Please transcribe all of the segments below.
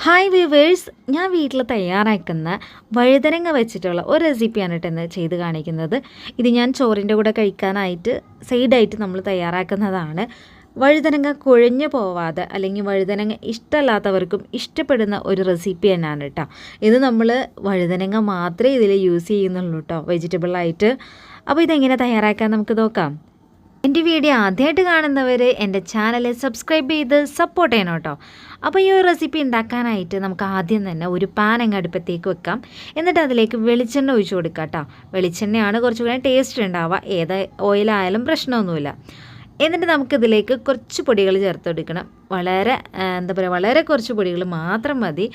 Hi viewers, ഞാൻ വീട്ടിൽ തയ്യാറാക്കുന്ന വഴുതനങ്ങ വെച്ചിട്ടുള്ള ഒരു റെസിപ്പിയാണ് ഇന്ന് ചെയ്ത് കാണിക്കുന്നത്. ഇത് ഞാൻ ചോറിൻ്റെ കൂടെ കഴിക്കാനായിട്ട് സൈഡായിട്ട് നമ്മൾ തയ്യാറാക്കുന്നതാണ്. വഴുതനങ്ങ കുഴഞ്ഞു പോവാതെ അല്ലെങ്കിൽ വഴുതനങ്ങ ഇഷ്ടമല്ലാത്തവർക്കും ഇഷ്ടപ്പെടുന്ന ഒരു റെസിപ്പി തന്നെയാണ് കേട്ടോ. ഇത് നമ്മൾ വഴുതനങ്ങ മാത്രമേ ഇതിൽ യൂസ് ചെയ്യുന്നുള്ളൂ കേട്ടോ, വെജിറ്റബിളായിട്ട്. അപ്പോൾ ഇതെങ്ങനെ തയ്യാറാക്കാൻ നമുക്ക് നോക്കാം. എൻ്റെ വീഡിയോ ആദ്യമായിട്ട് കാണുന്നവർ എൻ്റെ ചാനൽ സബ്സ്ക്രൈബ് ചെയ്ത് സപ്പോർട്ട് ചെയ്യണം കേട്ടോ. അപ്പോൾ ഈ ഒരു റെസിപ്പി ഉണ്ടാക്കാനായിട്ട് നമുക്ക് ആദ്യം തന്നെ ഒരു പാൻ അടുപ്പത്തേക്ക് വെക്കാം. എന്നിട്ട് അതിലേക്ക് വെളിച്ചെണ്ണ ഒഴിച്ച് കൊടുക്കാം കേട്ടോ. വെളിച്ചെണ്ണയാണ് കുറച്ചുകൂടി ടേസ്റ്റ് ഉണ്ടാവുക, ഏത് ഓയിലായാലും പ്രശ്നമൊന്നുമില്ല. എന്നിട്ട് നമുക്കിതിലേക്ക് കുറച്ച് പൊടികൾ ചേർത്ത് കൊടുക്കണം. വളരെ കുറച്ച് പൊടികൾ മാത്രം മതി.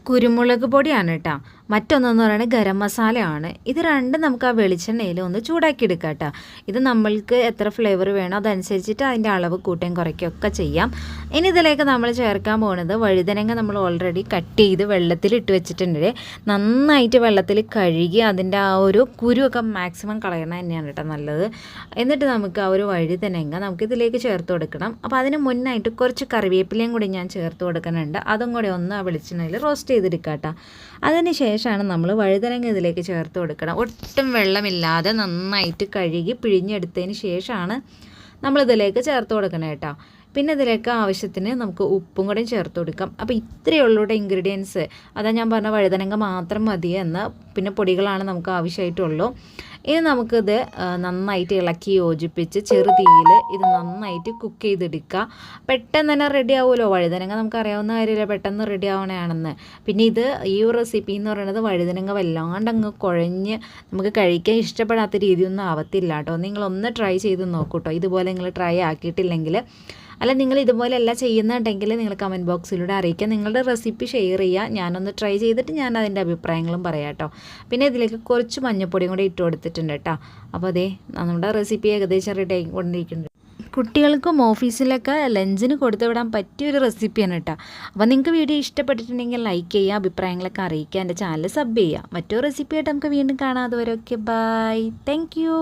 കുരുമുളക് പൊടിയാണ് കേട്ടോ. മറ്റൊന്നെന്ന് പറയുന്നത് ഗരം മസാലയാണ്. ഇത് രണ്ടും നമുക്ക് ആ വെളിച്ചെണ്ണയിൽ ഒന്ന് ചൂടാക്കി എടുക്കാം കേട്ടോ. ഇത് നമ്മൾക്ക് എത്ര ഫ്ലേവർ വേണോ അതനുസരിച്ചിട്ട് അതിൻ്റെ അളവ് കൂട്ടുകയും കുറയ്ക്കുകയൊക്കെ ചെയ്യാം. ഇനി ഇതിലേക്ക് നമ്മൾ ചേർക്കാൻ പോകുന്നത് വഴുതനങ്ങ നമ്മൾ ഓൾറെഡി കട്ട് ചെയ്ത് വെള്ളത്തിൽ ഇട്ട് വെച്ചിട്ടുണ്ട്. നന്നായിട്ട് വെള്ളത്തിൽ കഴുകി അതിൻ്റെ ആ ഒരു കുരുവൊക്കെ മാക്സിമം കളയണം തന്നെയാണ് കേട്ടോ നല്ലത്. എന്നിട്ട് നമുക്ക് ആ ഒരു വഴുതനങ്ങ നമുക്കിതിലേക്ക് ചേർത്ത് കൊടുക്കണം. അപ്പോൾ അതിന് മുന്നായിട്ട് കുറച്ച് കറിവേപ്പിലയും കൂടി ഞാൻ ചേർത്ത് കൊടുക്കുന്നുണ്ട്. അതും കൂടി ഒന്ന് ആ വെളിച്ചെണ്ണയിൽ റോസ്റ്റ് ചെയ്തെടുക്കാം കേട്ടോ. അതിന് ശേഷമാണ് നമ്മൾ വഴുതനങ്ങ ഇതിലേക്ക് ചേർത്ത് കൊടുക്കണം. ഒട്ടും വെള്ളമില്ലാതെ നന്നായിട്ട് കഴുകി പിഴിഞ്ഞെടുത്തതിന് ശേഷമാണ് നമ്മളിതിലേക്ക് ചേർത്ത് കൊടുക്കണം കേട്ടോ. പിന്നെ ഇതിലേക്ക് ആവശ്യത്തിന് നമുക്ക് ഉപ്പും കൂടെ ചേർത്ത് കൊടുക്കാം. അപ്പോൾ ഇത്രയേ ഉള്ളൂ ഇൻഗ്രീഡിയൻസ്. അതാ ഞാൻ പറഞ്ഞ വഴുതനങ്ങ മാത്രം മതി എന്ന്. പിന്നെ പൊടികളാണ് നമുക്ക് ആവശ്യമായിട്ടുള്ളൂ. ഇനി നമുക്കിത് നന്നായിട്ട് ഇളക്കി യോജിപ്പിച്ച് ചെറുതീയിൽ ഇത് നന്നായിട്ട് കുക്ക് ചെയ്തെടുക്കുക. പെട്ടെന്ന് തന്നെ റെഡി ആവുമല്ലോ. വഴുതനങ്ങ നമുക്കറിയാവുന്ന കാര്യമില്ല പെട്ടെന്ന് റെഡി ആവണയാണെന്ന്. പിന്നെ ഇത് ഈ ഒരു റെസിപ്പി എന്ന് പറയുന്നത് വഴുതനങ്ങ വല്ലാണ്ട് അങ്ങ് കുഴഞ്ഞ് നമുക്ക് കഴിക്കാൻ ഇഷ്ടപ്പെടാത്ത രീതിയൊന്നും ആവത്തില്ല കേട്ടോ. നിങ്ങളൊന്ന് ട്രൈ ചെയ്ത് നോക്കൂ കേട്ടോ. ഇതുപോലെ നിങ്ങൾ ട്രൈ ആക്കിയിട്ടില്ലെങ്കിൽ, അല്ല നിങ്ങൾ ഇതുപോലെയല്ല ചെയ്യുന്നുണ്ടെങ്കിൽ നിങ്ങൾ കമൻറ്റ് ബോക്സിലൂടെ അറിയിക്കുക. നിങ്ങളുടെ റെസിപ്പി ഷെയർ ചെയ്യുക. ഞാനൊന്ന് ട്രൈ ചെയ്തിട്ട് ഞാൻ അതിൻ്റെ അഭിപ്രായങ്ങളും പറയാം കേട്ടോ. പിന്നെ ഇതിലേക്ക് കുറച്ച് മഞ്ഞൾപ്പൊടിയും കൂടി ഇട്ട് കൊടുത്തിട്ടുണ്ട് കേട്ടോ. അപ്പോൾ അതേ നമ്മുടെ റെസിപ്പി ഏകദേശം റെഡി ആയിക്കൊണ്ടിരിക്കുന്നുണ്ട്. കുട്ടികൾക്കും ഓഫീസിലൊക്കെ ലഞ്ചിന് കൊടുത്തു വിടാൻ പറ്റിയൊരു റെസിപ്പിയാണ് കേട്ടോ. അപ്പോൾ നിങ്ങൾക്ക് വീഡിയോ ഇഷ്ടപ്പെട്ടിട്ടുണ്ടെങ്കിൽ ലൈക്ക് ചെയ്യുക, അഭിപ്രായങ്ങളൊക്കെ അറിയിക്കുക, എൻ്റെ ചാനൽ സബ് ചെയ്യുക. മറ്റൊരു റെസിപ്പിയായിട്ട് നമുക്ക് വീണ്ടും കാണാം. അതുവരെ ഓക്കെ, ബൈ, താങ്ക് യു.